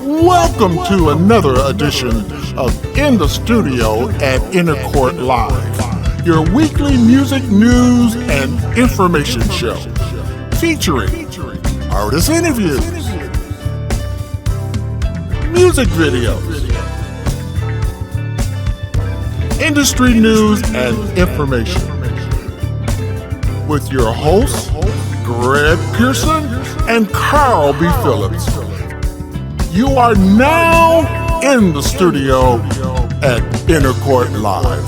Welcome to another edition of In the Studio at Inner Court Live, your weekly music news and information show, featuring artist interviews, music videos, industry news and information, with your hosts, Greg Pearson and Carl B. Phillips. You are now in the studio at Inner Court Live.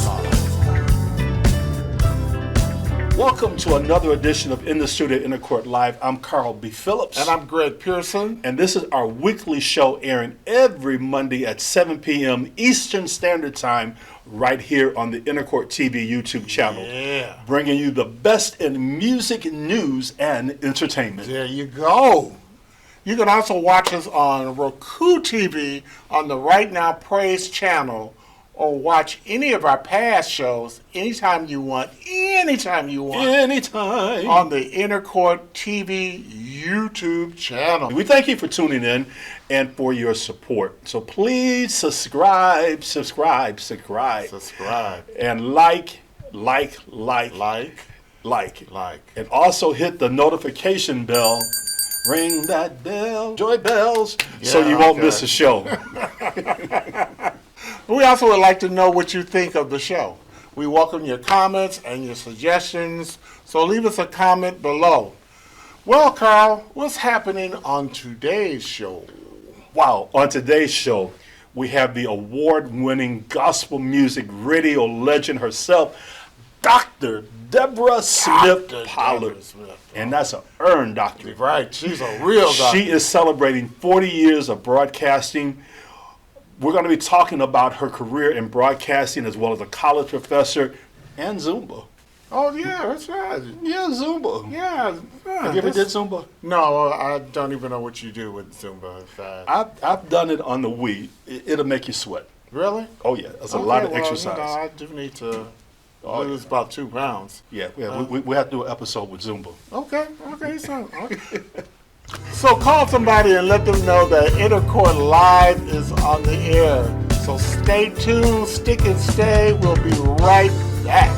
Welcome to another edition of In the Studio at Inner Court Live. I'm Carl B. Phillips. And I'm Greg Pearson. And this is our weekly show airing every Monday at 7 p.m. Eastern Standard Time right here on the Inner Court TV YouTube channel. Yeah. Bringing you the best in music, news, and entertainment. There you go. You can also watch us on Roku TV on the Right Now Praise channel, or watch any of our past shows anytime you want, Anytime. on the Inner Court TV YouTube channel. We thank you for tuning in and for your support. So please subscribe. And like. And also hit the notification bell. Ring that bell, joy bells, so you won't miss a show. We also would like to know what you think of the show. We welcome your comments and your suggestions, so leave us a comment below. Well, Carl, what's happening on today's show? Wow, on today's show, we have the award-winning gospel music radio legend herself, Dr. Deborah Smith Pollard. And that's an earned doctorate. Right, she's a real doctor. She is celebrating 40 years of broadcasting. We're going to be talking about her career in broadcasting as well as a college professor and Zumba. Oh, yeah, that's right. Yeah, Zumba. Yeah. Have you ever did Zumba? No, I don't even know what you do with Zumba. I've done it on the Wii. It'll make you sweat. Really? Oh, yeah. That's a lot of exercise. You know, I do need to lose about 2 pounds. Yeah, we have to do an episode with Zumba. Okay. So call somebody and let them know that Inner Court Live is on the air. So stay tuned, stick and stay. We'll be right back.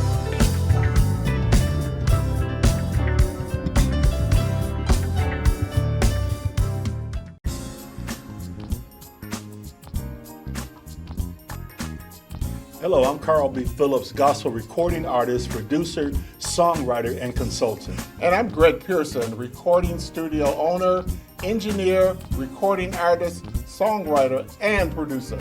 Hello, I'm Carl B. Phillips, gospel recording artist, producer, songwriter, and consultant. And I'm Greg Pearson, recording studio owner, engineer, recording artist, songwriter, and producer.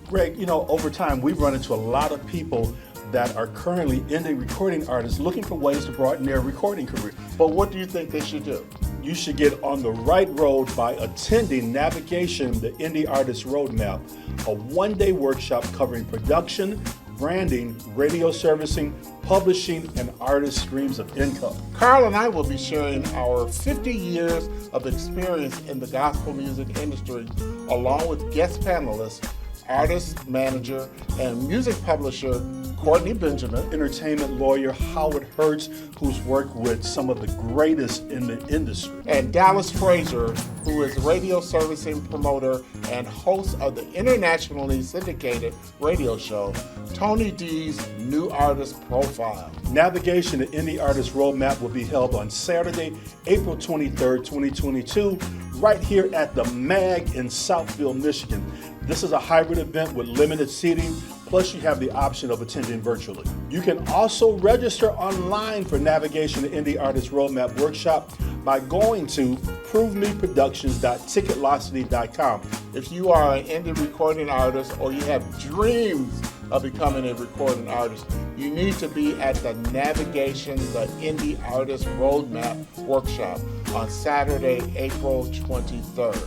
Greg, over time, we've run into a lot of people that are currently indie recording artists looking for ways to broaden their recording career. But what do you think they should do? You should get on the right road by attending Navigation, the Indie Artist Roadmap, a one-day workshop covering production, branding, radio servicing, publishing, and artist streams of income. Carl and I will be sharing our 50 years of experience in the gospel music industry, along with guest panelists, artist, manager, and music publisher Courtney Benjamin, entertainment lawyer Howard Hertz, who's worked with some of the greatest in the industry, and Dallas Frazier, who is radio servicing promoter and host of the internationally syndicated radio show Tony D's New Artist Profile. Navigation, the Indie Artist Roadmap, will be held on Saturday, April 23rd, 2022, right here at the MAG in Southfield, Michigan. This is a hybrid event with limited seating, plus you have the option of attending virtually. You can also register online for Navigation, the Indie Artist Roadmap Workshop by going to provemeproductions.ticketlocity.com. If you are an indie recording artist or you have dreams of becoming a recording artist, you need to be at the Navigation, the Indie Artist Roadmap Workshop on Saturday, April 23rd.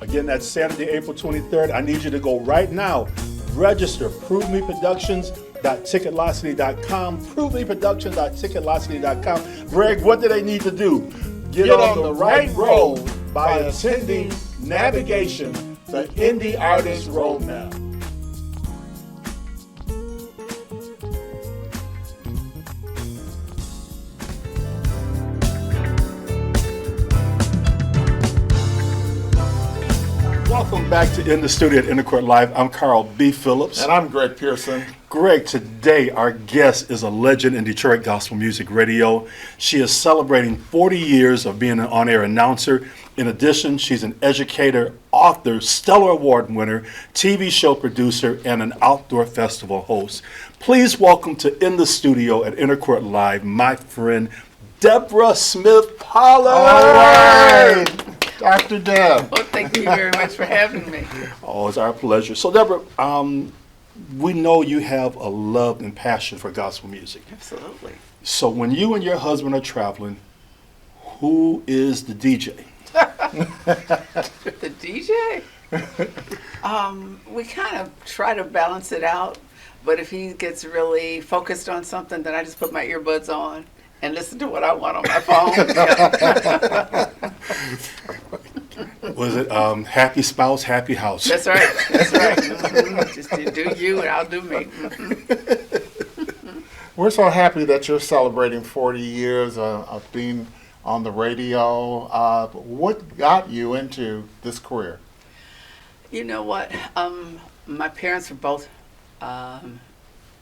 Again, that's Saturday, April 23rd. I need you to go right now. Register provemeproductions.ticketlocity.com. provemeproductions.ticketlocity.com. Greg, what do they need to do? Get on the right road by attending Navigation, the Indie Artist Roadmap. Welcome back to In the Studio at Intercourt Live. I'm Carl B. Phillips. And I'm Greg Pearson. Greg, today our guest is a legend in Detroit gospel music radio. She is celebrating 40 years of being an on-air announcer. In addition, she's an educator, author, Stellar Award winner, TV show producer, and an outdoor festival host. Please welcome to In the Studio at Intercourt Live, my friend, Deborah Smith Pollard. All right, Dr. Deb. Well, thank you very much for having me. Oh, it's our pleasure. So, Deborah, we know you have a love and passion for gospel music. Absolutely. So, when you and your husband are traveling, who is the DJ? The DJ? We kind of try to balance it out, but if he gets really focused on something, then I just put my earbuds on and listen to what I want on my phone. Was it happy spouse, happy house? That's right. That's right. Mhm. Just you do you and I'll do me. We're so happy that you're celebrating 40 years of being on the radio. What got you into this career? You know what? My parents were both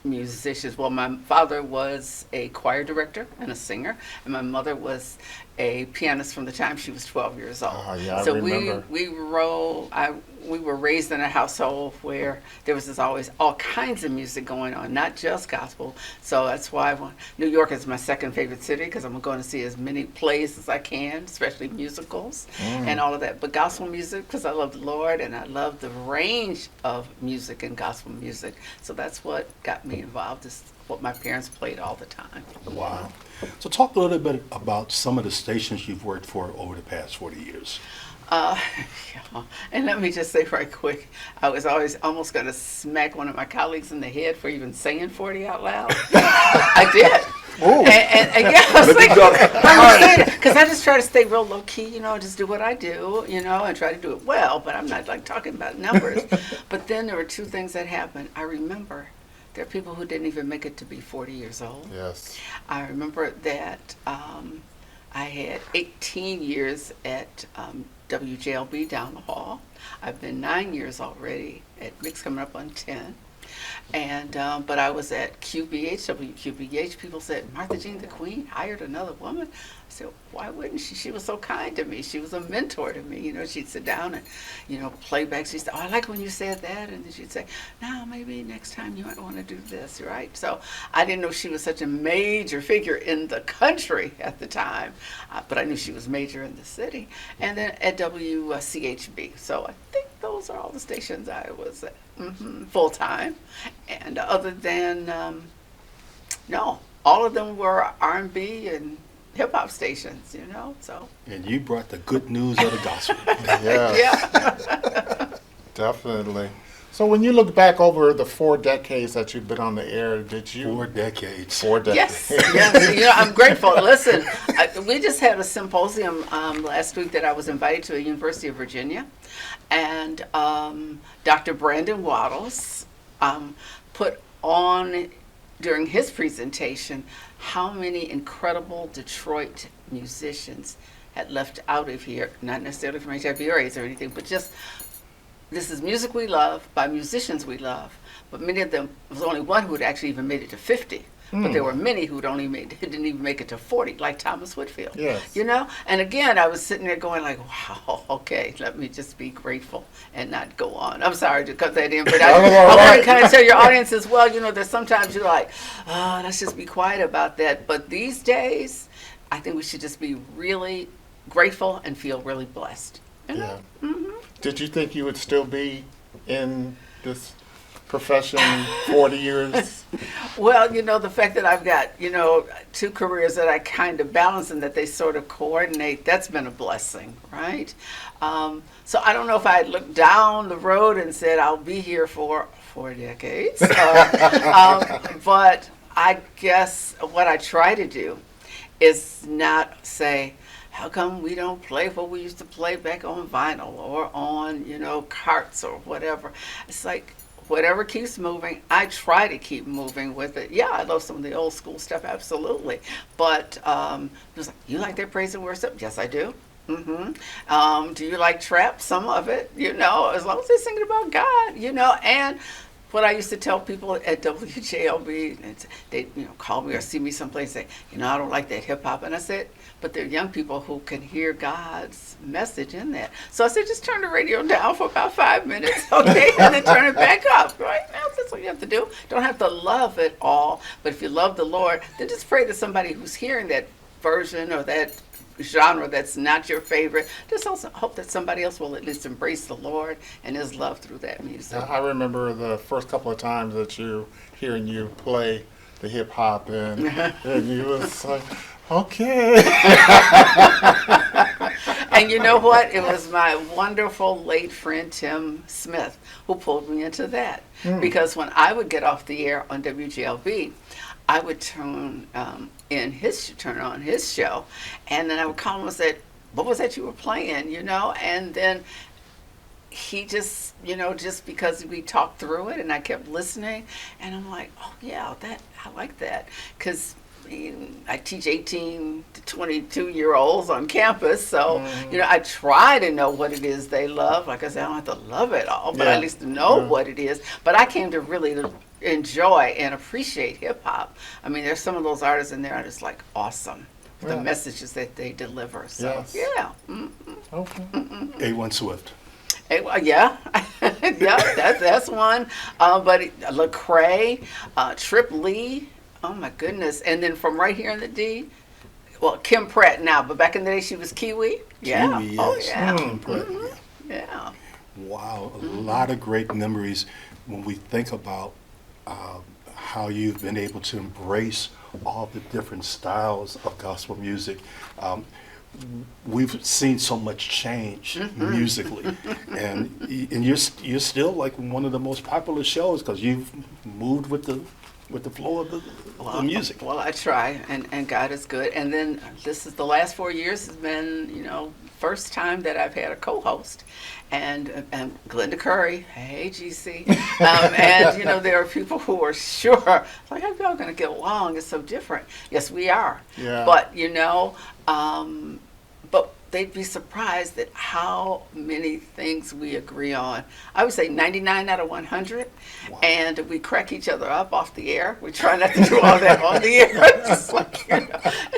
musicians. Well, my father was a choir director and a singer, and my mother was a pianist from the time she was 12 years old. Yeah, I so remember. we were raised in a household where there was always all kinds of music going on, not just gospel. So that's why New York is my second favorite city, because I'm going to see as many plays as I can, especially musicals and all of that. But gospel music, because I love the Lord and I love the range of music and gospel music. So that's what got me involved, is what my parents played all the time. Wow. So talk a little bit about some of the stations you've worked for over the past 40 years. Yeah. And let me just say right quick, I was always almost going to smack one of my colleagues in the head for even saying 40 out loud. I did. Ooh. And yeah, I was like, because I just try to stay real low key, just do what I do, and try to do it well, but I'm not like talking about numbers. But then there were two things that happened. I remember there are people who didn't even make it to be 40 years old. Yes. I remember that I had 18 years at WJLB down the hall. I've been 9 years already at Mix, coming up on 10. And but I was at QBH, WQBH. People said, Martha Jean the Queen hired another woman. I said, why wouldn't she? She was so kind to me. She was a mentor to me. She'd sit down and, play back. She'd say, oh, I like when you said that. And then she'd say, no, maybe next time you might want to do this, right? So I didn't know she was such a major figure in the country at the time, but I knew she was major in the city. And then at WCHB. So I think those are all the stations I was at full time. And other than, no, all of them were R&B and hip hop stations, so. And you brought the good news of the gospel. Yeah. Definitely. So when you look back over the 4 decades that you've been on the air, did you? 4 decades. 4 decades. Yes. I'm grateful. Listen, we just had a symposium last week that I was invited to at University of Virginia, and Dr. Brandon Waddles put on during his presentation how many incredible Detroit musicians had left out of here, not necessarily from HIV or AIDS or anything, but just this is music we love by musicians we love. But many of them, there was only one who had actually even made it to 50. But there were many who didn't even make it to 40, like Thomas Whitfield. Yes. And again, I was sitting there going like, wow, okay, let me just be grateful and not go on. I'm sorry to cut that in, but I want to kind of tell your audience as well, there's sometimes you're like, oh, let's just be quiet about that. But these days, I think we should just be really grateful and feel really blessed. Yeah. Did you think you would still be in this profession 40 years? Well, the fact that I've got, 2 careers that I kind of balance and that they sort of coordinate, that's been a blessing, right? So I don't know if I had looked down the road and said, I'll be here for 4 decades. But I guess what I try to do is not say, how come we don't play what we used to play back on vinyl or on, carts or whatever? It's like, whatever keeps moving, I try to keep moving with it. Yeah, I love some of the old school stuff, absolutely. But it was like, you like that praise and worship? Yes, I do. Do you like trap? Some of it, as long as they're singing about God, and what I used to tell people at WJLB, and they call me or see me someplace and say, I don't like that hip hop. And I said, but they're young people who can hear God's message in that. So I said, just turn the radio down for about 5 minutes, okay, and then turn it back up, right? That's what you have to do. Don't have to love it all, but if you love the Lord, then just pray that somebody who's hearing that version or that genre that's not your favorite, just also hope that somebody else will at least embrace the Lord and his love through that music. I remember the first couple of times that hearing you play the hip hop and you was like, okay. And you know what? It was my wonderful late friend Tim Smith who pulled me into that. Because when I would get off the air on WGLB, I would turn on his show, and then I would call him and say, what was that you were playing, And then he just, just because we talked through it and I kept listening, and I'm like, oh yeah, I like that. Because I teach 18 to 22-year-olds on campus, so I try to know what it is they love. Like I said, I don't have to love it all, but at least know what it is. But I came to really enjoy and appreciate hip hop. I mean, there's some of those artists in there are just like awesome. The messages that they deliver. So yeah. Okay. A1 Swift. Yeah, that's one. But Lecrae, Trip Lee. Oh my goodness! And then from right here in the D, well, Kim Pratt now, but back in the day she was Kiwi. Yeah. Kiwi, yes. Oh yeah. Kim Pratt, Yeah. Wow, a lot of great memories when we think about how you've been able to embrace all the different styles of gospel music. We've seen so much change musically, and you're still like one of the most popular shows because you've moved with the flow of the music. Well, I try, and God is good. And then this is the last 4 years has been, first time that I've had a co-host, and Glenda Curry. Hey, GC. And there are people who are sure, like, how y'all gonna get along? It's so different. Yes, we are. Yeah. But but they'd be surprised at how many things we agree on. I would say 99 out of 100. Wow. And we crack each other up off the air. We try not to do all that on the air. Just like, and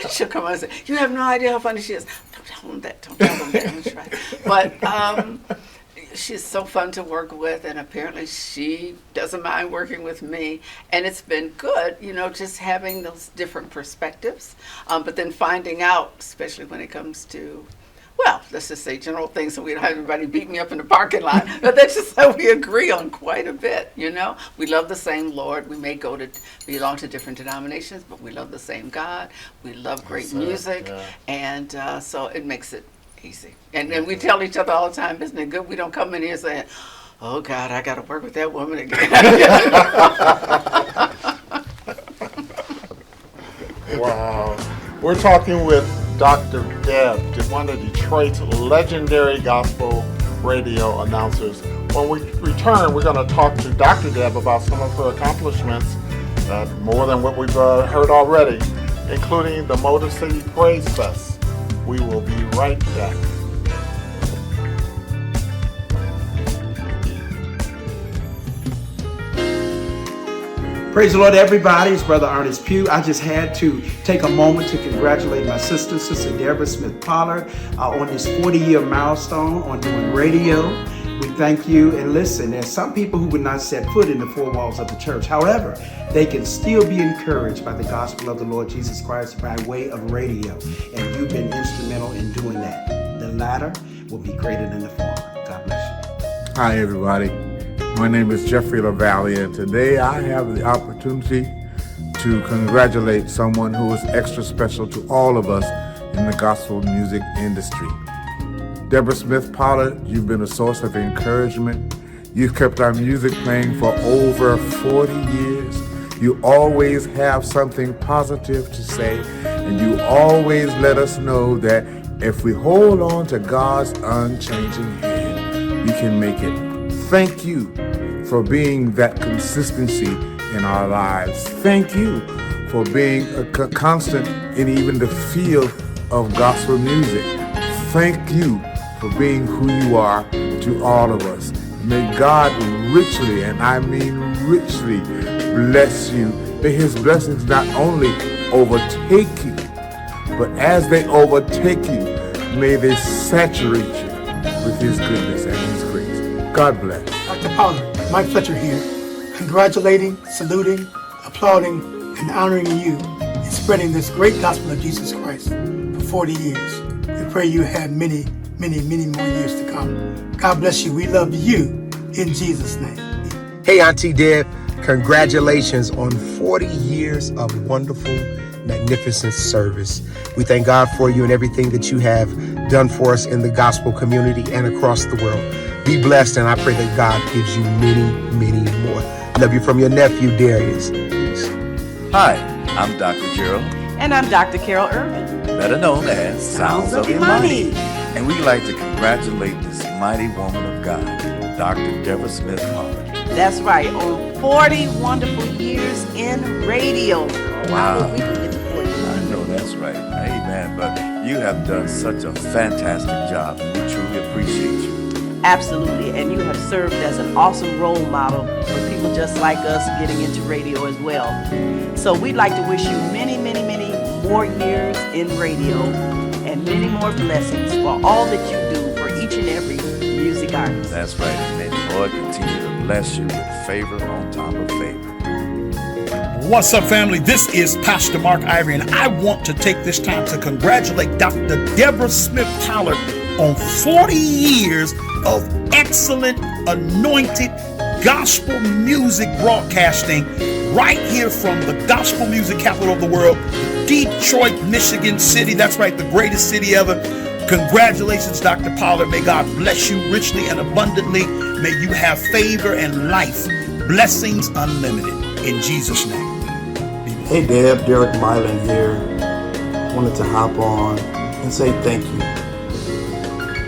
she'll come on and say, you have no idea how funny she is. Don't tell them that. Don't tell them that. I'm trying. But she's so fun to work with, and apparently she doesn't mind working with me. And it's been good, just having those different perspectives. But then finding out, especially when it comes to, well, let's just say general things, so we don't have everybody beat me up in the parking lot. But that's just how we agree on quite a bit, We love the same Lord. We may belong to different denominations, but we love the same God. We love great music. And so it makes it easy. And we tell each other all the time, isn't it good we don't come in here saying, oh God, I got to work with that woman again. Wow. We're talking with Dr. Deb, one of Detroit's legendary gospel radio announcers. When we return, we're going to talk to Dr. Deb about some of her accomplishments, more than what we've heard already, including the Motor City Praise Fest. We will be right back. Praise the Lord, everybody. It's Brother Ernest Pugh. I just had to take a moment to congratulate my Sister Deborah Smith Pollard, on this 40-year milestone on doing radio. We thank you. And listen, there's some people who would not set foot in the four walls of the church. However, they can still be encouraged by the gospel of the Lord Jesus Christ by way of radio. And you've been instrumental in doing that. The latter will be greater than the former. God bless you. Hi, everybody. My name is Jeffrey LaValle, and today I have the opportunity to congratulate someone who is extra special to all of us in the gospel music industry. Deborah Smith Pollard, you've been a source of encouragement. You've kept our music playing for over 40 years. You always have something positive to say, and you always let us know that if we hold on to God's unchanging hand, we can make it. Thank you for being that consistency in our lives. Thank you for being a constant in even the field of gospel music. thank you for being who you are to all of us. May God richly, and I mean richly, bless you. May his blessings not only overtake you, but as they overtake you, may they saturate you with his goodness and his grace. God bless. Dr. Pollard, Mike Fletcher here, congratulating, saluting, applauding, and honoring you in spreading this great gospel of Jesus Christ for 40 years. We pray you have many, many, many more years to come. God bless you. We love you in Jesus' name. Hey, Auntie Deb, congratulations on 40 years of wonderful, magnificent service. We thank God for you and everything that you have done for us in the gospel community and across the world. Be blessed, and I pray that God gives you many, many more. I love you from your nephew, Darius. Peace. Hi, I'm Dr. Gerald, And I'm Dr. Carol Irvin. better known as Sounds of Imani. And we'd like to congratulate this mighty woman of God, Dr. Deborah Smith Pollard. That's right, on 40 wonderful years in radio. Wow. We can get to 40. I know that's right. Amen. But you have done such a fantastic job, and we truly appreciate you. Absolutely, and you have served as an awesome role model for people just like us getting into radio as well. So we'd like to wish you many, many, many more years in radio and many more blessings for all that you do for each and every music artist. That's right. And may the Lord continue to bless you with favor on top of favor. What's up, family? This is Pastor Mark Ivory, and I want to take this time to congratulate Dr. Deborah Smith Pollard on 40 years of excellent, anointed gospel music broadcasting right here from the gospel music capital of the world, Detroit, Michigan City. That's right, the greatest city ever. Congratulations, Dr. Pollard. May God bless you richly and abundantly. May you have favor and life. Blessings unlimited. In Jesus' name. Hey Deb, Derek Milan here. Wanted to hop on and say thank you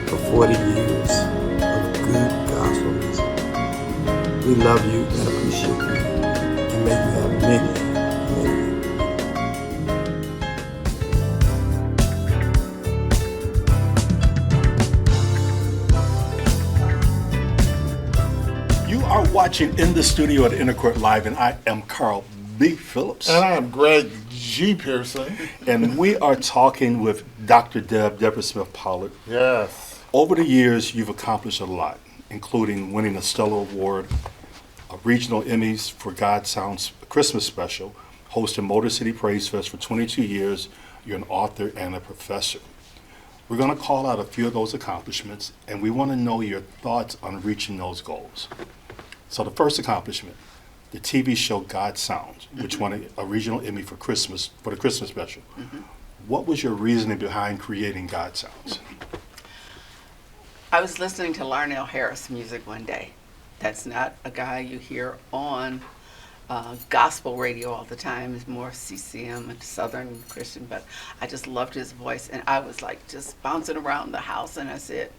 for 40 years of good gospel music. We love you and appreciate you. And may you have many, many. You are watching In the Studio at Inner Court Live, and I am Carl B. Phillips. And I am Greg G. Pearson. And we are talking with Dr. Deborah Smith Pollard. Yes. Over the years, you've accomplished a lot, including winning a Stellar Award, a regional Emmys for God Sounds Christmas Special, hosting Motor City Praise Fest for 22 years. You're an author and a professor. We're going to call out a few of those accomplishments, and we want to know your thoughts on reaching those goals. So the first accomplishment, the TV show God Sounds, which won a regional Emmy for Christmas, for the Christmas special. What was your reasoning behind creating God Sounds? I was listening to Larnell Harris music one day. That's not a guy you hear on gospel radio all the time. It's more CCM and Southern Christian, but I just loved his voice, and I was like just bouncing around the house, and I said,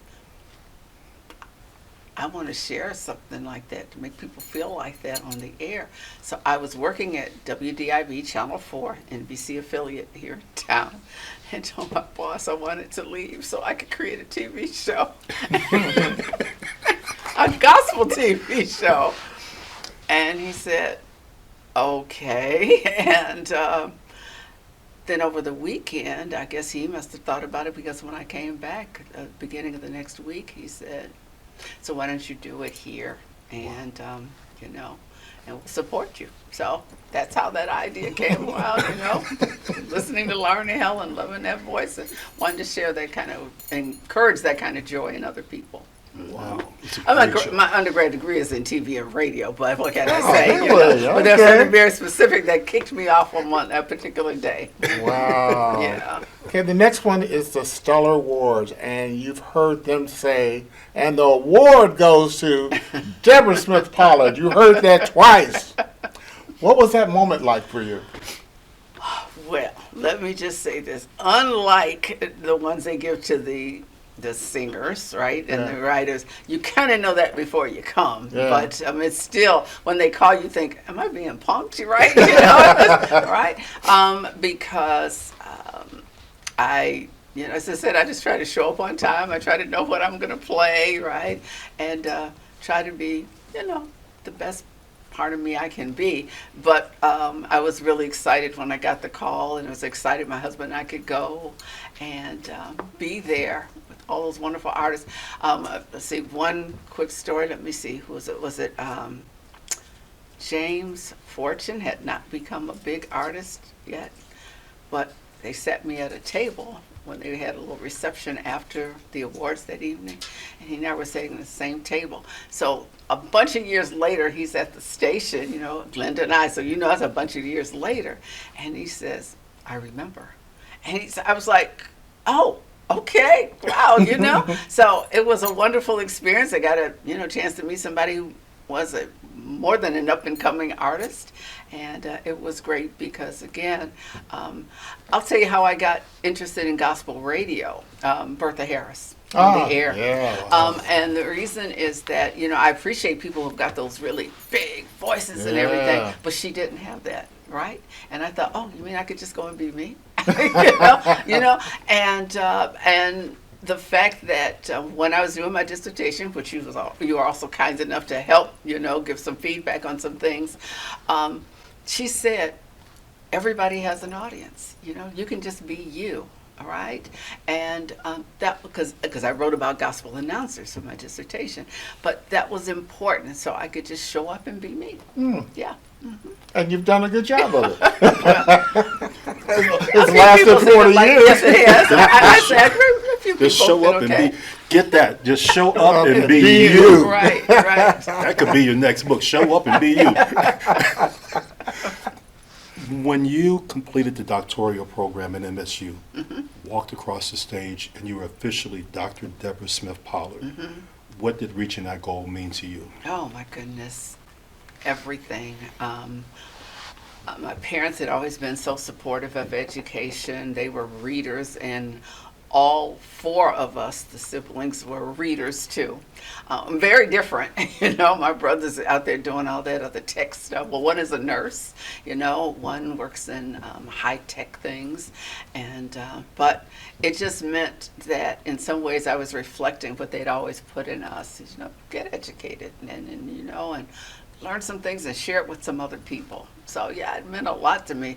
I want to share something like that to make people feel like that on the air. So I was working at WDIV Channel 4, NBC affiliate here in town, and told my boss I wanted to leave so I could create a TV show, a gospel TV show. And he said, okay. And then over the weekend, I guess he must have thought about it, because when I came back at the beginning of the next week, he said, so why don't you do it here, and you know, and we'll support you. So that's how that idea came around, you know, listening to Larnell and loving that voice, and wanting to share that kind of, encourage that kind of joy in other people. Wow. My undergrad degree is in TV and radio, but what can I say? You know? But there's something very specific that kicked me off on that particular day. Wow. Yeah. Okay, the next one is the Stellar Awards, and you've heard them say, and the award goes to Deborah Smith Pollard. You heard that twice. What was that moment like for you? Well, let me just say this. Unlike the ones they give to the singers, right, and the writers, you kind of know that before you come. But it's still, when they call, you think, am I being punked, right? You know, right? Because I You know, as I said, I just try to show up on time. I try to know what I'm going to play, right? And try to be, you know, the best part of me I can be. But I was really excited when I got the call, and I was excited my husband and I could go and be there with all those wonderful artists. Let's see, one quick story. Let me see. Who was it? Was it James Fortune? Had not become a big artist yet, but they sat me at a table when they had a little reception after the awards that evening, and he and I were sitting at the same table. So a bunch of years later, he's at the station, you know, Glenda and I, so you know, that's a bunch of years later, and he says, I remember. And I was like, oh, okay, wow, you know. So it was a wonderful experience. I got a, you know, chance to meet somebody who was more than an up-and-coming artist, and it was great because, again, I'll tell you how I got interested in gospel radio. Bertha Harris on the air. Yeah. And the reason is that, you know, I appreciate people who've got those really big voices and everything, but she didn't have that, right? And I thought, oh, you mean I could just go and be me? you know, and the fact that when I was doing my dissertation, which you were also kind enough to help, you know, give some feedback on some things, she said, everybody has an audience, you know, you can just be you, all right? And that, because I wrote about gospel announcers for my dissertation, but that was important, so I could just show up and be me. Yeah. Mm-hmm. And you've done a good job of it. It's lasted 40 years. Yes, it has. I said, a few Just people show up said, and be, get that, just show up and be be you. Right. That could be your next book, Show Up and Be You. When you completed the doctoral program at MSU, walked across the stage, and you were officially Dr. Deborah Smith Pollard, what did reaching that goal mean to you? Oh, my goodness. Everything. My parents had always been so supportive of education. They were readers, and all four of us, the siblings, were readers too. Very different, you know. My brother's out there doing all that other tech stuff. Well, one is a nurse, you know. One works in high-tech things, and but it just meant that in some ways I was reflecting what they'd always put in us. You know, get educated, and you know, and learn some things and share it with some other people. So yeah, it meant a lot to me,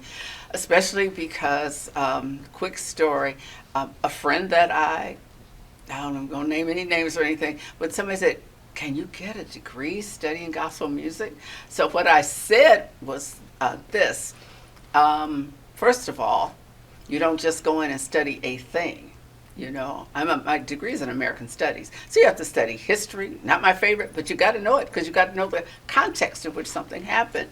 especially because, quick story, a friend that I don't know, I'm going to name any names or anything, but somebody said, can you get a degree studying gospel music? So what I said was this. First of all, you don't just go in and study a thing. You know, my degree is in American Studies. So you have to study history, not my favorite, but you got to know it because you got to know the context in which something happened.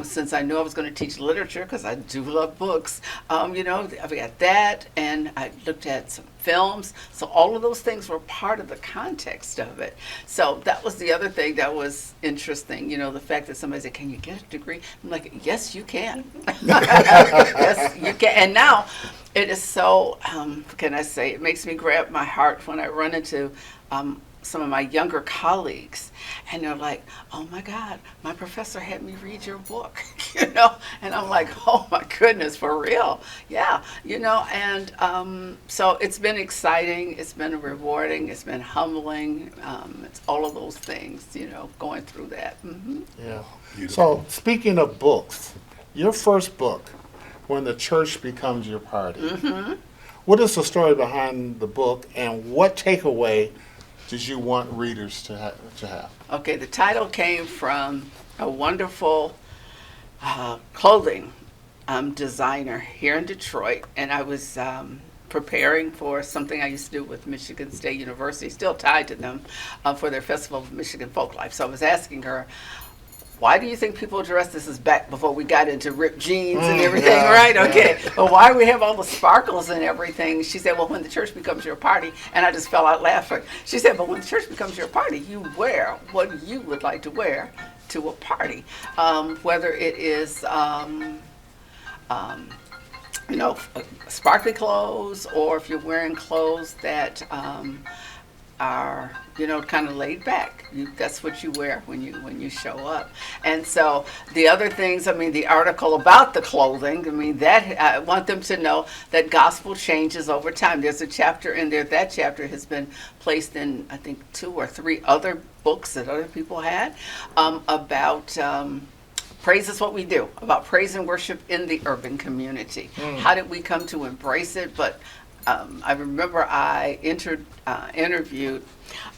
Since I knew I was going to teach literature, because I do love books, you know, I got that, and I looked at some films. So all of those things were part of the context of it. So that was the other thing that was interesting, you know, the fact that somebody said, can you get a degree? I'm like, yes, you can. Yes, you can. And now, it is so, can I say, it makes me grab my heart when I run into some of my younger colleagues, and they're like, oh my God, my professor had me read your book, you know, and I'm like, oh my goodness, for real? Yeah, you know, and so it's been exciting, it's been rewarding, it's been humbling, it's all of those things, you know, going through that. Yeah. Beautiful. So speaking of books, your first book, When the Church Becomes Your Party. What is the story behind the book, and what takeaway did you want readers to have? Okay, the title came from a wonderful clothing designer here in Detroit, and I was preparing for something I used to do with Michigan State University, still tied to them, for their Festival of Michigan Folklife. So I was asking her, why do you think people dress, this is back before we got into ripped jeans and everything, right? Okay, but why do we have all the sparkles and everything? She said, well, when the church becomes your party, and I just fell out laughing. She said, but when the church becomes your party, you wear what you would like to wear to a party, whether it is, you know, sparkly clothes, or if you're wearing clothes that are, kind of laid back. That's what you wear when you show up. And so the other things, the article about the clothing, that I want them to know that gospel changes over time. There's a chapter in there. That chapter has been placed in, I think, 2 or 3 other books that other people had about praise is what we do, about praise and worship in the urban community. How did we come to embrace it? But I remember I interviewed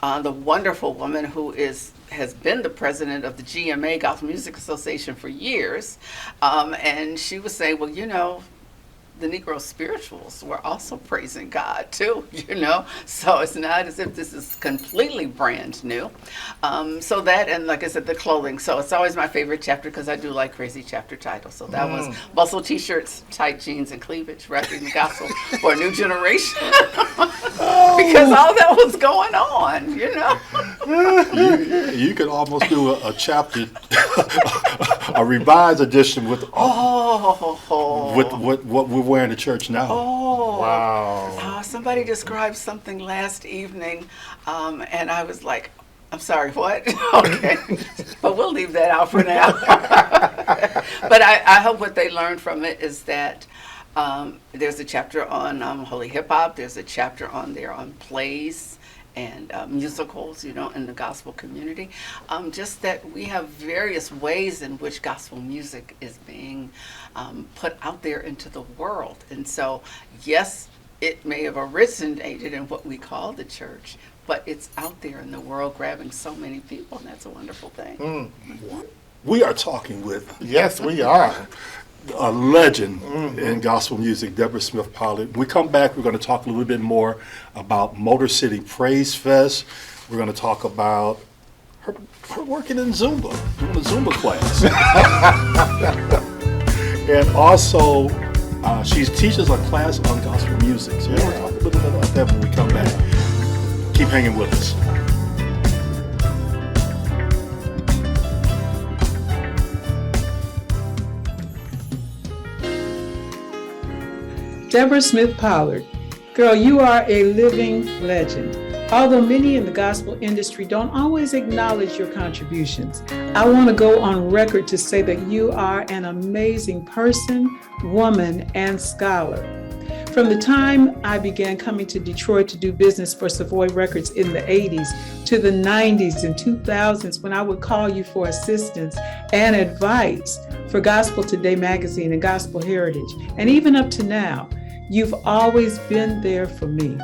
the wonderful woman who has been the president of the GMA, Gospel Music Association, for years. And she was saying, well, the Negro spirituals were also praising God too, so it's not as if this is completely brand new. So that, and like I said, the clothing. So it's always my favorite chapter because I do like crazy chapter titles. So that was Bustle T-shirts, tight jeans, and cleavage, wrapping the gospel for a new generation. Because all that was going on, You could almost do a chapter, a revised edition with what we're wearing to church now. Oh, Wow. Somebody described something last evening, and I was like, I'm sorry, what? Okay, but we'll leave that out for now. But I hope what they learned from it is that there's a chapter on holy hip hop. There's a chapter on there on plays and musicals, in the gospel community. Just that we have various ways in which gospel music is being put out there into the world. And so, yes, it may have originated in what we call the church, but it's out there in the world grabbing so many people, and that's a wonderful thing. We are talking with Yes, we are. a legend in gospel music, Deborah Smith Pollard. When we come back, we're going to talk a little bit more about Motor City Praise Fest. We're going to talk about her working in Zumba, doing a Zumba class. And also, she teaches a class on gospel music. So we're going to talk a little bit about that when we come back. Keep hanging with us. Deborah Smith Pollard. Girl, you are a living legend. Although many in the gospel industry don't always acknowledge your contributions, I want to go on record to say that you are an amazing person, woman, and scholar. From the time I began coming to Detroit to do business for Savoy Records in the 80s to the 90s and 2000s when I would call you for assistance and advice for Gospel Today magazine and Gospel Heritage, and even up to now, you've always been there for me.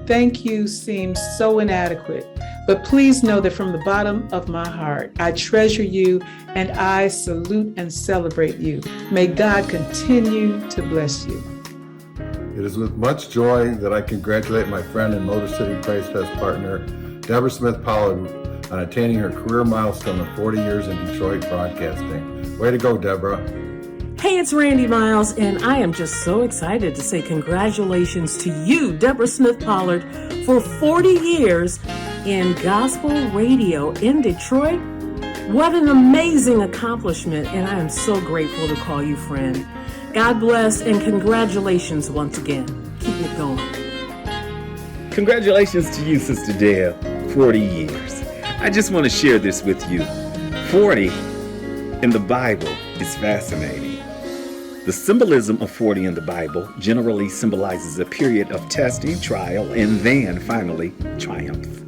Thank you seems so inadequate, but please know that from the bottom of my heart, I treasure you and I salute and celebrate you. May God continue to bless you. It is with much joy that I congratulate my friend and Motor City Praise Fest partner, Deborah Smith Pollard, on attaining her career milestone of 40 years in Detroit broadcasting. Way to go, Deborah. Hey, it's Randy Miles, and I am just so excited to say congratulations to you, Deborah Smith Pollard, for 40 years in gospel radio in Detroit. What an amazing accomplishment, and I am so grateful to call you friend. God bless, and congratulations once again. Keep it going. Congratulations to you, Sister Deb, 40 years. I just want to share this with you. 40 in the Bible is fascinating. The symbolism of 40 in the Bible generally symbolizes a period of testing, trial, and then finally triumph.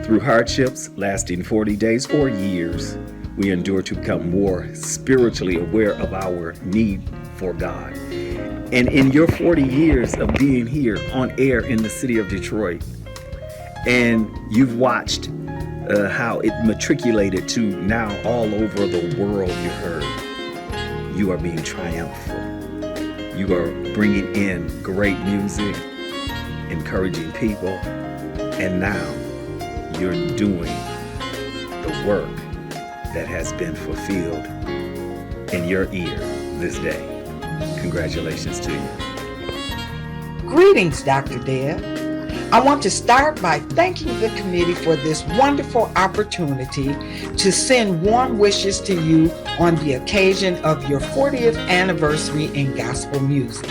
Through hardships lasting 40 days or years, we endure to become more spiritually aware of our need for God. And in your 40 years of being here on air in the city of Detroit, and you've watched how it matriculated to now all over the world, you heard. You are being triumphal. You are bringing in great music, encouraging people, and now you're doing the work that has been fulfilled in your ear this day. Congratulations to you. Greetings, Dr. Deb. I want to start by thanking the committee for this wonderful opportunity to send warm wishes to you on the occasion of your 40th anniversary in gospel music.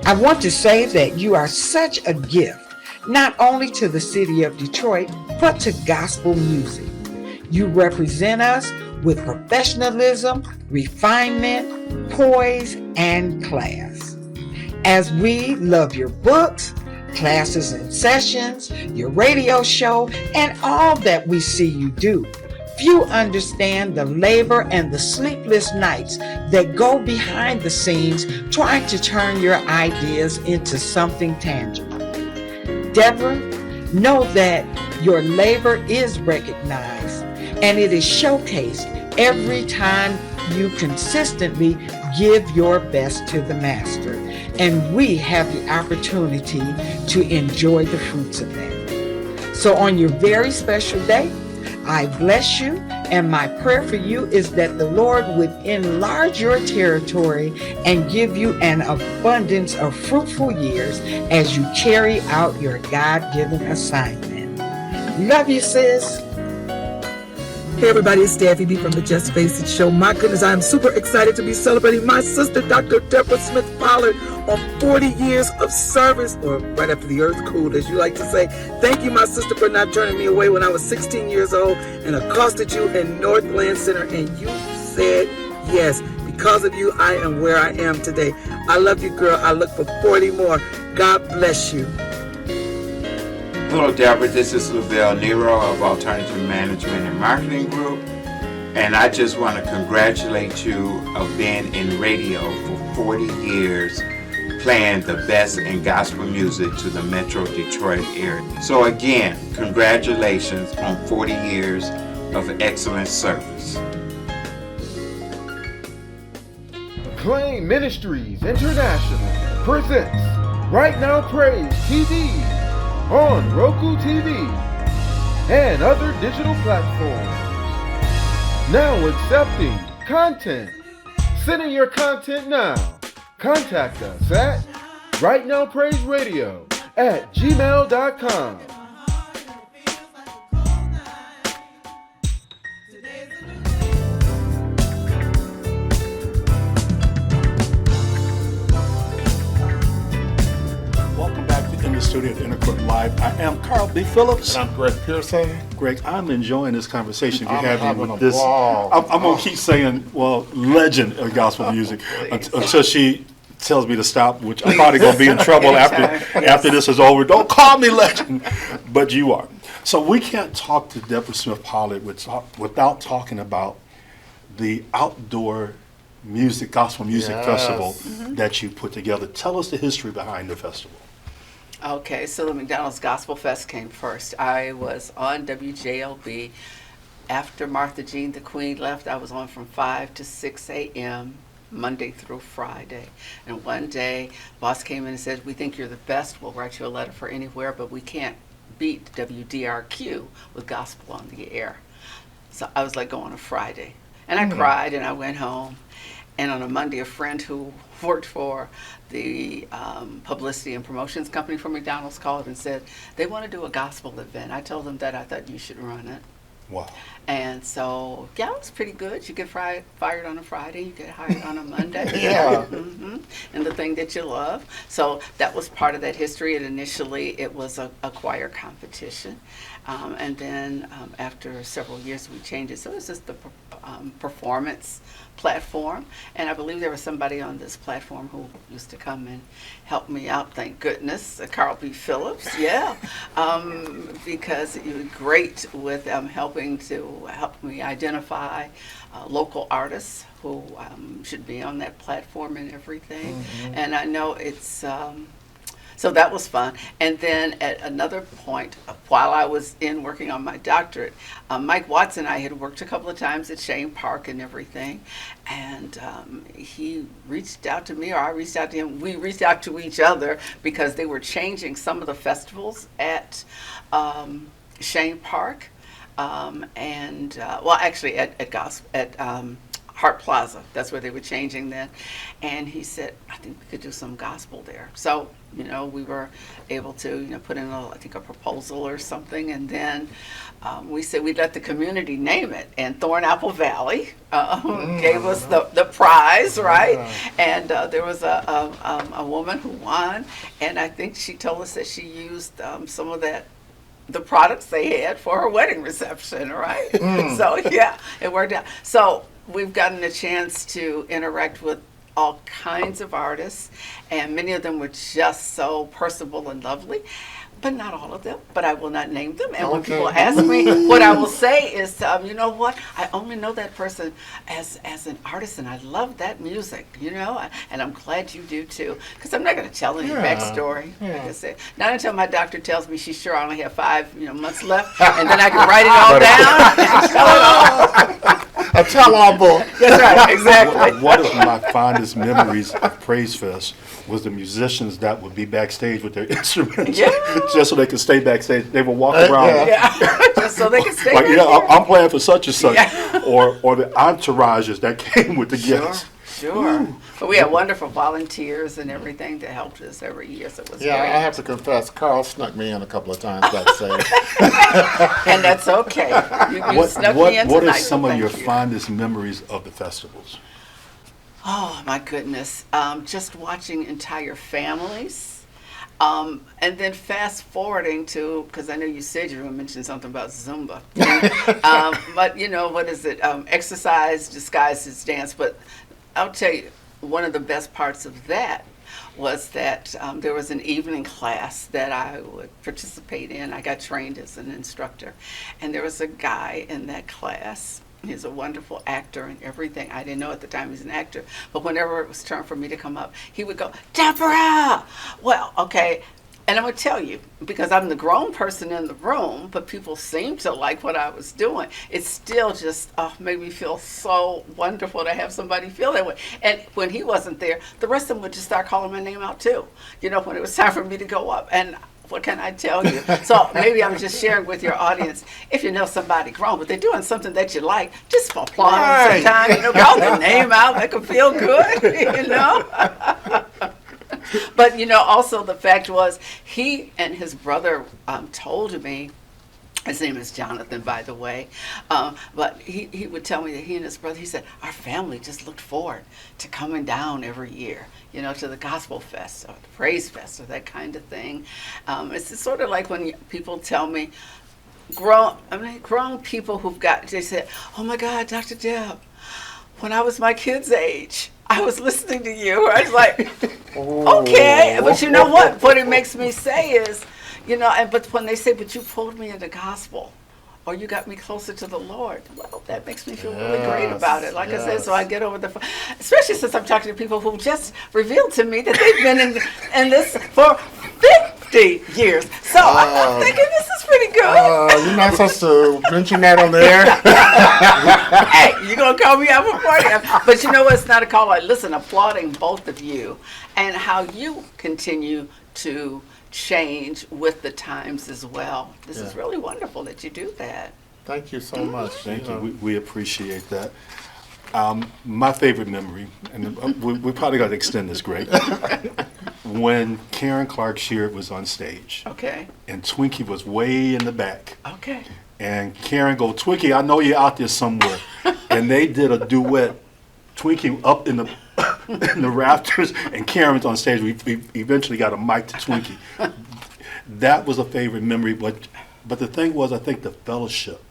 I want to say that you are such a gift not only to the city of Detroit, but to gospel music. You represent us with professionalism, refinement, poise, and class. As we love your books, classes and sessions, your radio show, and all that we see you do, few understand the labor and the sleepless nights that go behind the scenes trying to turn your ideas into something tangible. Deborah, know that your labor is recognized and it is showcased every time you consistently give your best to the Master. And we have the opportunity to enjoy the fruits of that. So on your very special day, I bless you, and my prayer for you is that the Lord would enlarge your territory and give you an abundance of fruitful years as you carry out your God-given assignment. Love you, sis. Hey everybody, it's Daffy B from the Just Face It Show. My goodness, I am super excited to be celebrating my sister, Dr. Deborah Smith Pollard, on 40 years of service, or right after the earth cooled, as you like to say. Thank you, my sister, for not turning me away when I was 16 years old and accosted you in Northland Center, and you said yes. Because of you, I am where I am today. I love you, girl. I look for 40 more. God bless you. Hello, Deborah. This is Lavelle Nero of Alternative Management and Marketing Group. And I just want to congratulate you of being in radio for 40 years, playing the best in gospel music to the Metro Detroit area. So again, congratulations on 40 years of excellent service. Acclaim Ministries International presents Right Now Praise TV on Roku TV and other digital platforms. Now accepting content. Send in your content now. Contact us at rightnowpraiseradio@gmail.com. Studio at Intercourt Live. I am Carl B. Phillips. And I'm Greg Pearson. Greg, I'm enjoying this conversation you're having with a this. Ball. I'm going to keep saying, well, legend of gospel music until she tells me to stop, which I'm probably going to be in trouble after this is over. Don't call me legend, but you are. So we can't talk to Deborah Smith Pollard without talking about the outdoor music, gospel music festival that you put together. Tell us the history behind the festival. Okay, so the McDonald's Gospel Fest came first. I was on WJLB. After Martha Jean the Queen left, I was on from 5 to 6 a.m. Monday through Friday. And one day, boss came in and said, "We think you're the best. We'll write you a letter for anywhere, but we can't beat WDRQ with gospel on the air." So I was like, go on a Friday. And I cried and I went home. And on a Monday, a friend who worked for the publicity and promotions company for McDonald's called and said, they want to do a gospel event. I told them that I thought you should run it. Wow. And so, yeah, it was pretty good. You get fired on a Friday, you get hired on a Monday. Yeah. And the thing that you love. So that was part of that history. And initially, it was a choir competition. And then after several years, we changed it. So it's just the performance platform. And I believe there was somebody on this platform who used to come and help me out, thank goodness, Carl B. Phillips, because he was great with helping me identify local artists who should be on that platform and everything. And I know it's so that was fun. And then at another point, while I was working on my doctorate, Mike Watts and I had worked a couple of times at Shane Park and everything. And he reached out to me, or I reached out to him. We reached out to each other because they were changing some of the festivals at Shane Park. Actually at Hart Plaza. That's where they were changing then. And he said, I think we could do some gospel there. So, we were able to, put in I think a proposal or something. And then we said we'd let the community name it. And Thornapple Valley gave us the prize, right? And there was a woman who won. And I think she told us that she used some of the products they had for her wedding reception, right? So, yeah, it worked out. So we've gotten a chance to interact with all kinds of artists, and many of them were just so personable and lovely, but not all of them, but I will not name them. And when people ask me, what I will say is, you know what, I only know that person as an artist, and I love that music, and I'm glad you do too, because I'm not going to tell any backstory. Like I said, not until my doctor tells me she's sure I only have 5 months left, and then I can write it all down and tell it all. A tell-all book. That's right, exactly. One of my fondest memories of Praise Fest was the musicians that would be backstage with their instruments, just so they could stay backstage. They would walk around, just so they could stay. Like, I'm playing for such and such, or the entourages that came with the guests. Sure. But we had wonderful volunteers and everything that helped us every year, so it was great. I have to confess, Carl snuck me in a couple of times backstage. And that's okay. You snuck me in what tonight, are some so of your thank you. fondest memories of the festivals? Oh, my goodness. Just watching entire families. And then fast forwarding to, because I know you said you were going to mention something about Zumba. But, what is it? Exercise disguised as dance. But I'll tell you, one of the best parts of that was that there was an evening class that I would participate in. I got trained as an instructor. And there was a guy in that class. He's a wonderful actor and everything. I didn't know at the time he's an actor. But whenever it was time for me to come up, he would go, Deborah! Well, okay. And I'm going to tell you, because I'm the grown person in the room, but people seemed to like what I was doing. It still just made me feel so wonderful to have somebody feel that way. And when he wasn't there, the rest of them would just start calling my name out too, when it was time for me to go up. And what can I tell you? So maybe I'm just sharing with your audience, if you know somebody grown, but they're doing something that you like, just applaud them sometime, call their name out, make them feel good, But, also the fact was, he and his brother told me, his name is Jonathan, by the way, but he would tell me that he and his brother, he said, our family just looked forward to coming down every year, to the Gospel Fest or the Praise Fest or that kind of thing. It's sort of like when people tell me, grown people they said, oh my God, Dr. Deb, when I was my kid's age, I was listening to you. I was like, okay. But you know what? What it makes me say is, but when they say, but you pulled me into gospel, or you got me closer to the Lord, well, that makes me feel really great about it. Like I said, so I get over especially since I'm talking to people who just revealed to me that they've been in this for 50 years. So I'm thinking this is pretty good. You're not supposed to mention that on the air. Hey, you're going to call me out before that. But you know what? It's not a call. Listen, applauding both of you and how you continue to change with the times as well. This is really wonderful that you do that. Thank you so much. Thank you. We appreciate that. My favorite memory, and we probably got to extend this, Greg, when Karen Clark Sheard was on stage. Okay. And Twinkie was way in the back. Okay. And Karen go, Twinkie, I know you're out there somewhere. And they did a duet. Twinkie up in the rafters, and Karen's on stage. We eventually got a mic to Twinkie. That was a favorite memory, but the thing was, I think the fellowship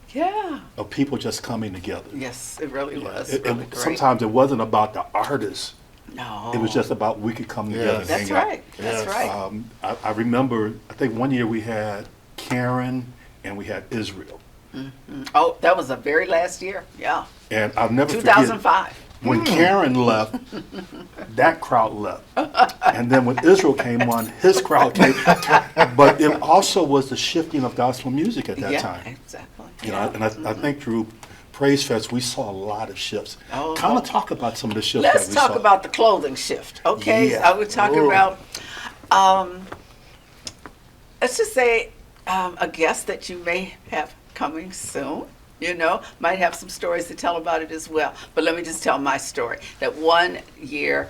of people just coming together. Yes, it really was. Sometimes it wasn't about the artists. No. It was just about we could come together. That's right. That's right. I remember, I think one year we had Karen and we had Israel. Mm-hmm. Oh, that was the very last year. Yeah. And I'll never 2005. forget. When Karen left, that crowd left. And then when Israel came on, his crowd came. But it also was the shifting of gospel music at that time. Exactly. And I think through Praise Fest, we saw a lot of shifts. Kind of talk about some of the shifts Let's that we saw. talk about the clothing shift, okay? Yeah. I would talk about, let's just say, a guest that you may have coming soon. might have some stories to tell about it as well. But let me just tell my story. That one year,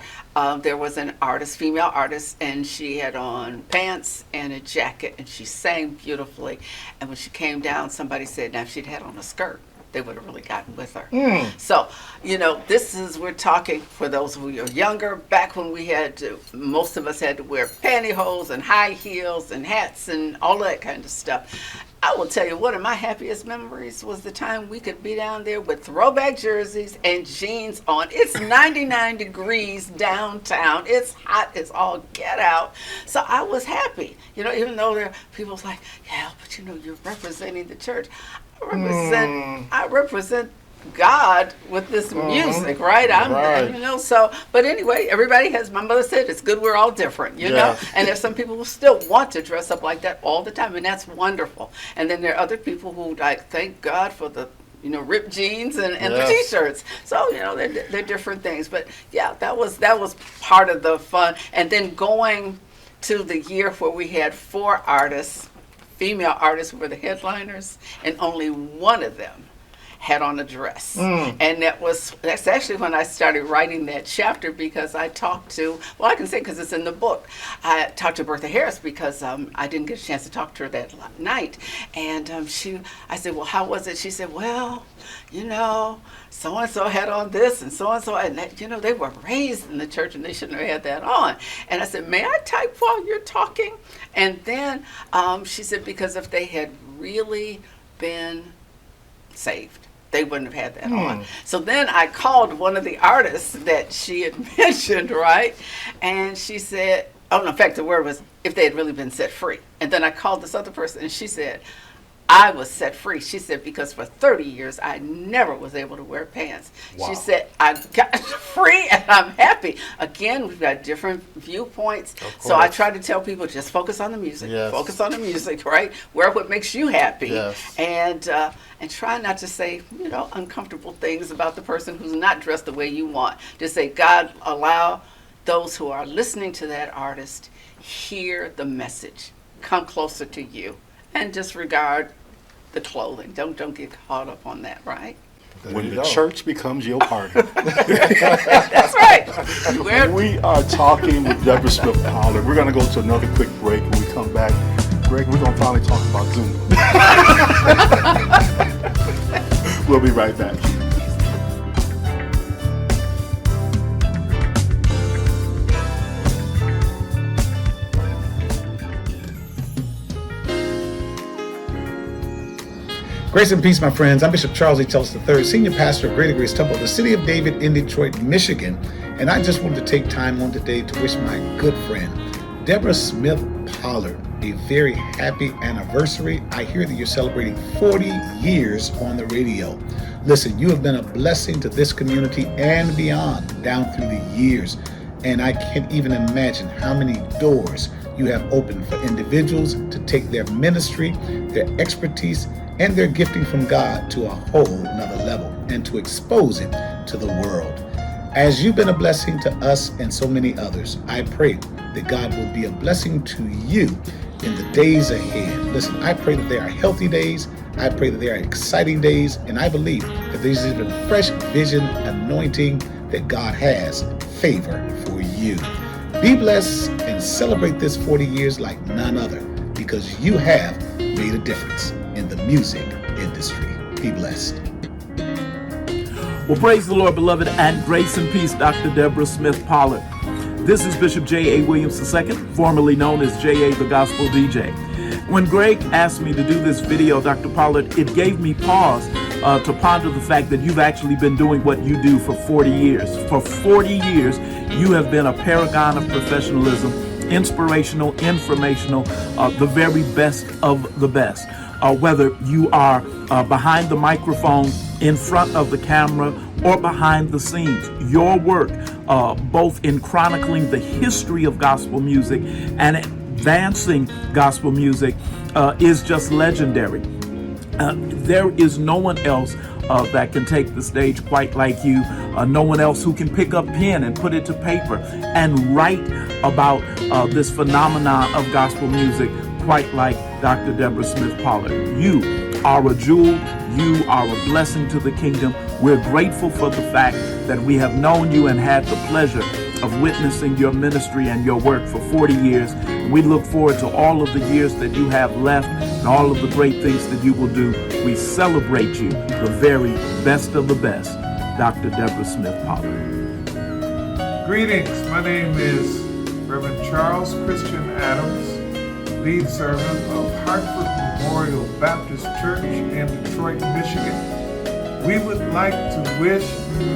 there was an artist, female artist, and she had on pants and a jacket, and she sang beautifully. And when she came down, somebody said, now if she'd had on a skirt, they would have really gotten with her. So, we're talking for those who are younger, back when most of us had to wear pantyhose and high heels and hats and all that kind of stuff. I will tell you, one of my happiest memories was the time we could be down there with throwback jerseys and jeans on. It's 99 degrees downtown. It's hot as all get out. So I was happy, even though there are people like, yeah, but you're representing the church. I represent God with this music, right? But anyway, my mother said, it's good we're all different, know? And there's some people who still want to dress up like that all the time, and that's wonderful. And then there are other people who, thank God for the, ripped jeans and the t-shirts. So, they're different things. But yeah, that was part of the fun. And then going to the year where we had 4 artists, female artists who were the headliners, and only one of them had on a dress. And that's actually when I started writing that chapter, because I talked to, I can say because it's in the book, I talked to Bertha Harris because I didn't get a chance to talk to her that night. And I said, well, how was it? She said, well, so-and-so had on this and so-and-so, and they were raised in the church and they shouldn't have had that on. And I said, may I type while you're talking? And then she said, because if they had really been saved, they wouldn't have had that on. So then I called one of the artists that she had mentioned, right? And she said, in fact, the word was, if they had really been set free. And then I called this other person and she said, I was set free. She said, because for 30 years, I never was able to wear pants. Wow. She said, I got free and I'm happy. Again, we've got different viewpoints. So I try to tell people, just focus on the music. Yes. Focus on the music, right? Wear what makes you happy. Yes. And try not to say, uncomfortable things about the person who's not dressed the way you want. Just say, God, allow those who are listening to that artist hear the message. Come closer to you. And disregard the clothing. Don't get caught up on that, right? When the church becomes your party. That's right. We are talking with Deborah Smith Pollard. We're going to go to another quick break. When we come back, Greg, we're going to finally talk about Zoom. We'll be right back. Grace and peace, my friends. I'm Bishop Charles E. Tellis III, Senior Pastor of Greater Grace Temple, the City of David in Detroit, Michigan. And I just wanted to take time on today to wish my good friend, Deborah Smith Pollard, a very happy anniversary. I hear that you're celebrating 40 years on the radio. Listen, you have been a blessing to this community and beyond down through the years. And I can't even imagine how many doors you have opened for individuals to take their ministry, their expertise, and their gifting from God to a whole nother level and to expose it to the world. As you've been a blessing to us and so many others, I pray that God will be a blessing to you in the days ahead. Listen, I pray that there are healthy days. I pray that there are exciting days. And I believe that there's even fresh vision, anointing that God has favor for you. Be blessed and celebrate this 40 years like none other, because you have made a difference in the music industry. Be blessed. Well, praise the Lord, beloved, and grace and peace, Dr. Deborah Smith Pollard. This is Bishop J.A. Williams II, formerly known as J.A. the Gospel DJ. When Greg asked me to do this video, Dr. Pollard, it gave me pause to ponder the fact that you've actually been doing what you do for 40 years. For 40 years, you have been a paragon of professionalism, inspirational, informational, the very best of the best. Whether you are behind the microphone, in front of the camera, or behind the scenes, your work, both in chronicling the history of gospel music and advancing gospel music, is just legendary. There is no one else that can take the stage quite like you. No one else who can pick up pen and put it to paper and write about this phenomenon of gospel music quite like Dr. Deborah Smith Pollard. You are a jewel. You are a blessing to the kingdom. We're grateful for the fact that we have known you and had the pleasure of witnessing your ministry and your work for 40 years. We look forward to all of the years that you have left and all of the great things that you will do. We celebrate you, the very best of the best, Dr. Deborah Smith Pollard. Greetings. My name is Reverend Charles Christian Adams, lead servant of Hartford Memorial Baptist Church in Detroit, Michigan. We would like to wish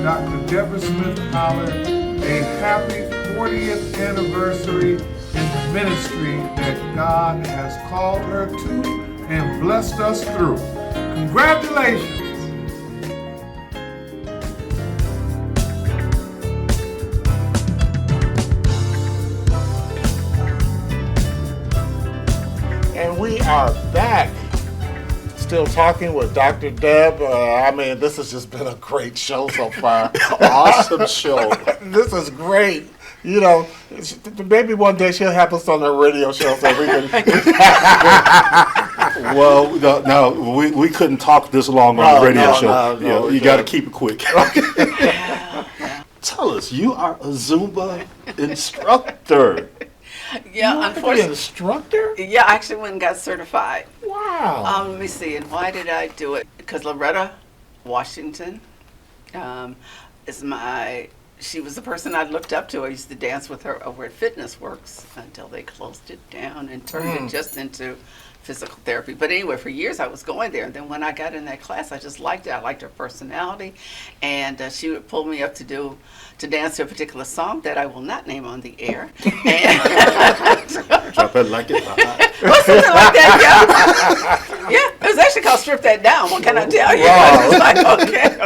Dr. Deborah Smith Pollard a happy 40th anniversary in the ministry that God has called her to and blessed us through. Congratulations! And we are back. Still talking with Dr. Deb. I mean, this has just been a great show so far. Awesome show. This is great. You know, maybe one day she'll have us on her radio show so we can. Well, no, we couldn't talk this long on the radio show. No, you got to keep it quick. Tell us, you are a Zumba instructor. Yeah, unfortunately. An instructor? Yeah, I actually went and got certified. Wow. Let me see, and why did I do it? Because Loretta Washington she was the person I looked up to. I used to dance with her over at Fitness Works until they closed it down and turned it just into physical therapy. But anyway, for years I was going there. And then when I got in that class, I just liked it. I liked her personality. And she would pull me up to dance to a particular song that I will not name on the air. Drop it like it. Well, something like that, yeah. Yeah, it was actually called Strip That Down. What can I tell you? Wow. It's like,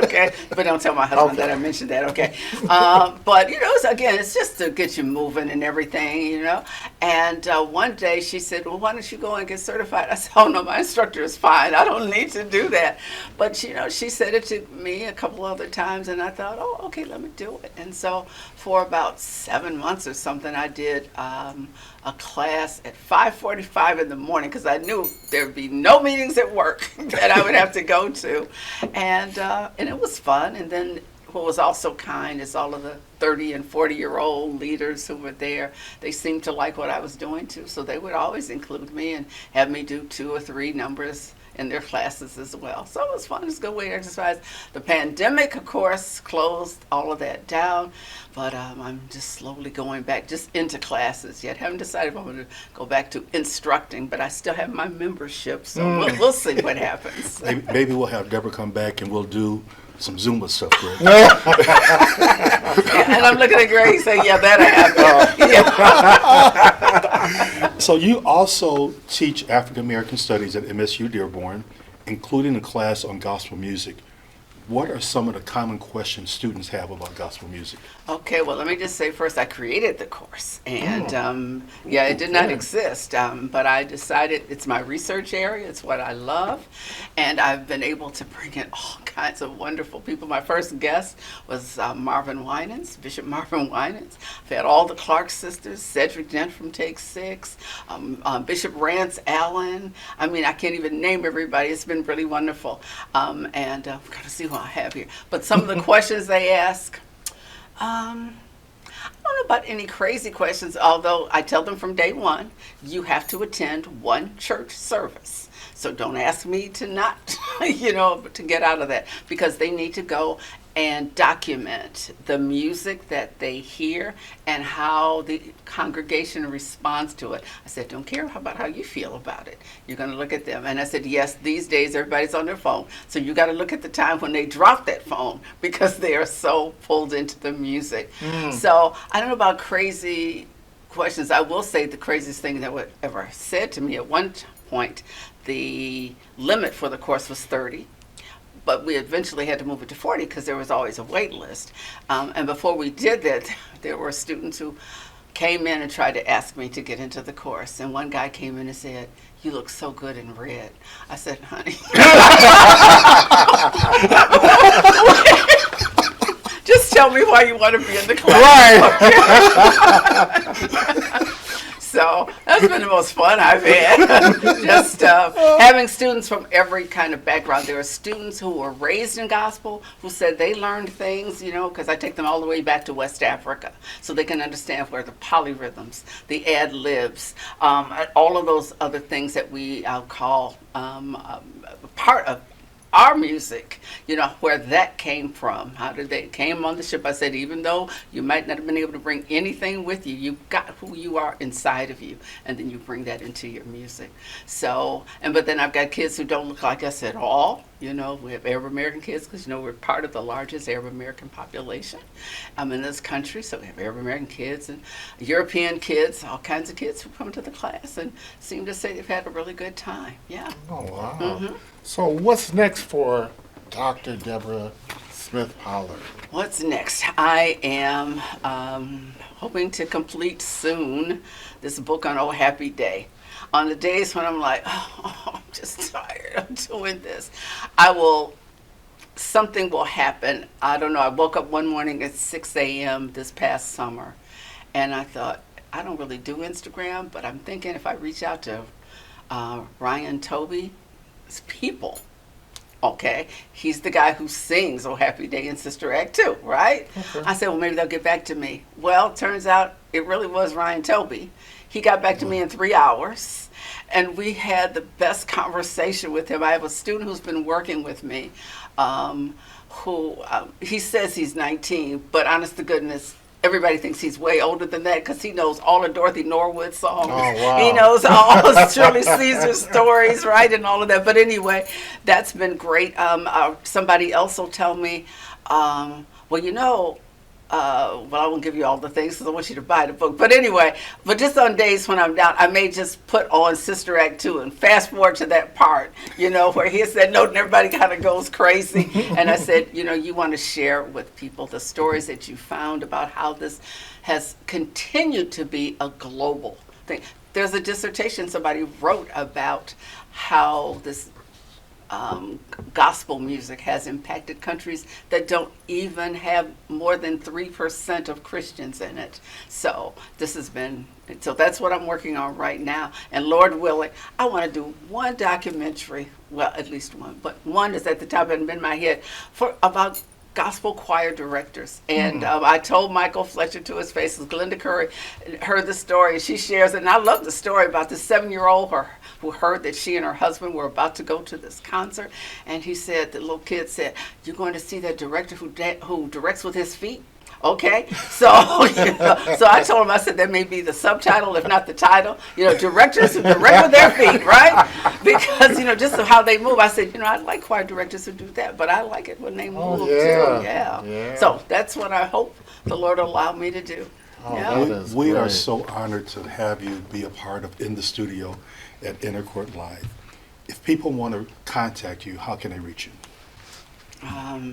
okay. But don't tell my husband that I mentioned that, okay. But, you know, it's just to get you moving and everything, you know. And one day she said, well, why don't you go and get certified? I said, oh, no, my instructor is fine. I don't need to do that. But, you know, she said it to me a couple other times, and I thought, oh, okay, let me do it. And so for about 7 months or something, I did a class at 5:45 in the morning because I knew there would be no meetings at work that I would have to go to. And it was fun. And then what was also kind is all of the 30 and 40-year-old leaders who were there, they seemed to like what I was doing too. So they would always include me and have me do 2 or 3 numbers in their classes as well. So it was fun. It was a good way to exercise. The pandemic, of course, closed all of that down. But I'm just slowly going back just into classes yet. Haven't decided if I'm going to go back to instructing, but I still have my membership. So we'll see what happens. Maybe we'll have Deborah come back and we'll do some Zumba stuff, Greg. Yeah, and I'm looking at Greg saying, yeah, that'll happen. So you also teach African American Studies at MSU Dearborn, including a class on gospel music. What are some of the common questions students have about gospel music? Okay, well, let me just say first, I created the course, and it did not exist, but I decided it's my research area, it's what I love, and I've been able to bring in all kinds of wonderful people. My first guest was Marvin Winans, Bishop Marvin Winans. I've had all the Clark sisters, Cedric Dent from Take 6, Bishop Rance Allen. I mean, I can't even name everybody. It's been really wonderful, and I'm going to see who I have here. But some of the questions they ask, I don't know about any crazy questions, although I tell them from day one, you have to attend one church service. So don't ask me to not, to get out of that, because they need to go and document the music that they hear and how the congregation responds to it. I said, don't care about how you feel about it. You're going to look at them. And I said, yes, these days everybody's on their phone. So you got to look at the time when they drop that phone because they are so pulled into the music. So I don't know about crazy questions. I will say the craziest thing that was ever said to me at one point, the limit for the course was 30. But we eventually had to move it to 40 because there was always a wait list. And before we did that, there were students who came in and tried to ask me to get into the course. And one guy came in and said, you look so good in red. I said, honey. Just tell me why you want to be in the class. Right. So That's been the most fun I've had. Just having students from every kind of background. There are students who were raised in gospel who said they learned things, because I take them all the way back to West Africa so they can understand where the polyrhythms, the ad libs, all of those other things that we call part of our music, where that came from. How did they came on the ship? I said, even though you might not have been able to bring anything with you, you've got who you are inside of you, and then you bring that into your music. So, but then I've got kids who don't look like us at all. We have Arab American kids because, we're part of the largest Arab American population in this country. So we have Arab American kids and European kids, all kinds of kids who come to the class and seem to say they've had a really good time. Yeah. Oh, wow. Mm-hmm. So what's next for Dr. Deborah Smith Pollard? What's next? I am hoping to complete soon this book on Oh Happy Day. On the days when I'm like, I'm just tired of doing this, something will happen. I don't know. I woke up one morning at 6 a.m. this past summer, and I thought, I don't really do Instagram, but I'm thinking if I reach out to Ryan Toby's people, okay, he's the guy who sings Oh Happy Day in Sister Act 2, right? Okay. I said, well, maybe they'll get back to me. Well, turns out it really was Ryan Toby. He got back to me in 3 hours, and we had the best conversation with him. I have a student who's been working with me who he says he's 19, but honest to goodness, everybody thinks he's way older than that because he knows all of Dorothy Norwood's songs. Oh, wow. He knows all of Shirley Caesar's stories, right, and all of that. But anyway, that's been great. Somebody else will tell me, I won't give you all the things because I want you to buy the book. But anyway, just on days when I'm down, I may just put on Sister Act 2 and fast forward to that part, where he said no, and everybody kind of goes crazy. And I said, you want to share with people the stories that you found about how this has continued to be a global thing. There's a dissertation somebody wrote about how this gospel music has impacted countries that don't even have more than 3% of Christians in it. So that's what I'm working on right now. And Lord willing, I want to do one documentary, well, at least one, but one is at the top and in my head about gospel choir directors. And I told Michael Fletcher to his face, Glenda Curry heard the story. She shares it, and I love the story about this 7-year-old who heard that she and her husband were about to go to this concert. And he said, the little kid said, you're going to see that director who directs with his feet? Okay, so so I told him, I said that may be the subtitle, if not the title. Directors who direct with their feet, right? Because just how they move. I said, I like choir directors who do that, but I like it when they move too. Yeah. So that's what I hope the Lord will allow me to do. We are so honored to have you be a part of In the Studio at Inner Court Live. If people want to contact you, how can they reach you?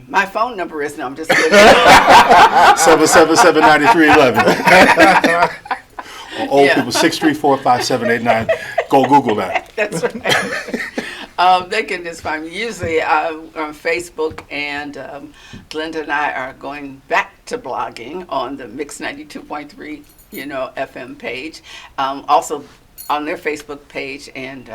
My phone number is, no, I'm just kidding. 777-9311. Old people, 634-5789. Go Google that. That's right. They can just find me usually on Facebook, and Glenda and I are going back to blogging on the Mix 92.3, FM page. Also on their Facebook page, and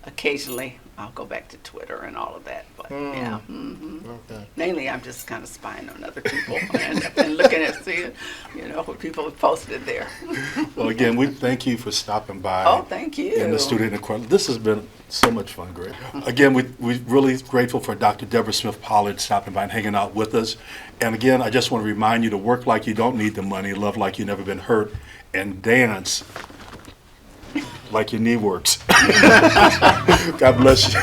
occasionally I'll go back to Twitter and all of that. But yeah, okay. Mainly I'm just kind of spying on other people and looking at seeing, what people have posted there. Well, again, we thank you for stopping by. Oh, thank you. In the studio in the court. This has been so much fun, Greg. Again, we're really grateful for Dr. Deborah Smith Pollard stopping by and hanging out with us. And again, I just want to remind you to work like you don't need the money, love like you've never been hurt, and dance like your knee works. God bless you.